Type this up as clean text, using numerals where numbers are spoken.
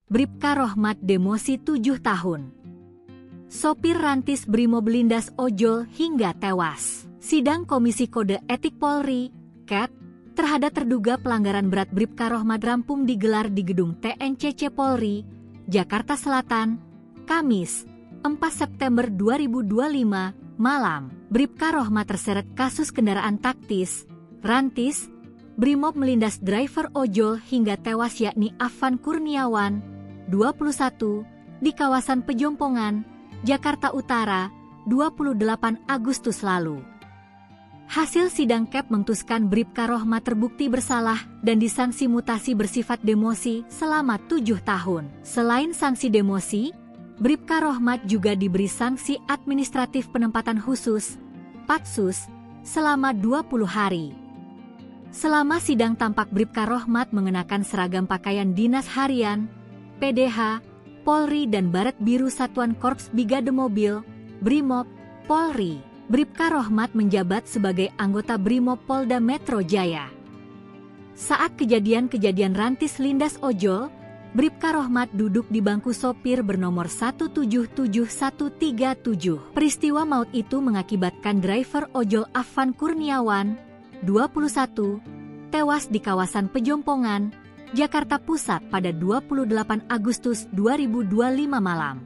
Bribka Rohmat demosi 7 tahun. Sopir rantis Brimob lindas ojol hingga tewas. Sidang Komisi Kode Etik Polri, KET, terhadap terduga pelanggaran berat Bribka Rohmat rampung digelar di gedung TNCC Polri, Jakarta Selatan, Kamis, 4 September 2025, malam. Bribka Rohmat terseret kasus kendaraan taktis, rantis, Brimob melindas driver ojol hingga tewas yakni Afan Kurniawan, 21, di kawasan Pejompongan, Jakarta Utara, 28 Agustus lalu. Hasil sidang KEP memutuskan Bribka Rohmat terbukti bersalah dan disanksi mutasi bersifat demosi selama 7 tahun. Selain sanksi demosi, Bribka Rohmat juga diberi sanksi administratif penempatan khusus, PATSUS, selama 20 hari. Selama sidang tampak Bribka Rohmat mengenakan seragam pakaian dinas harian, PDH, Polri dan Baret Biru Satuan Korps Brigade Mobil, Brimob, Polri. Bribka Rohmat menjabat sebagai anggota Brimob Polda Metro Jaya. Saat kejadian rantis lindas ojol, Bribka Rohmat duduk di bangku sopir bernomor 177137. Peristiwa maut itu mengakibatkan driver ojol Afan Kurniawan, 21, tewas di kawasan Pejompongan, Jakarta Pusat pada 28 Agustus 2025 malam.